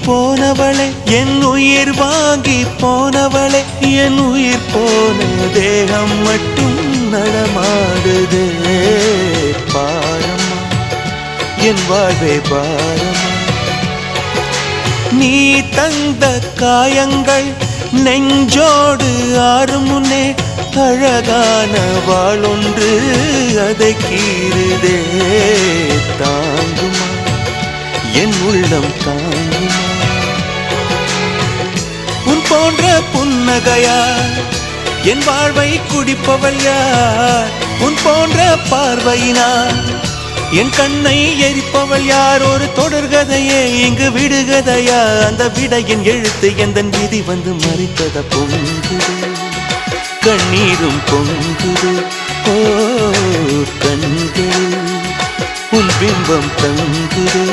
போனவளே என் உயிர் வாங்கி போனவளே என் உயிர் போன தேகம் மட்டும் நடமாடுதே பாரம்மா என் வாழ்வே பாரம்மா நீ தந்த காயங்கள் நெஞ்சோடு ஆறும் முன்னே அழகான வாளொன்று அதை கீறுதே தாங்குமா என் உள்ளம் தாங்குமா உன் போன்ற புன்னகையார் என் வாழ்வை குடிப்பவள் யார் உன் போன்ற பார்வையினார் என் கண்ணை எரிப்பவள் யார் ஒரு தொடர்கதையே இங்கு விடுகதையா அந்த விடையின் எழுத்து எந்தன் விதி வந்து மறித்தத பொங்குது கண்ணீரும் பொங்குது ஓ கண்கள் உன் பிம்பம் தங்குது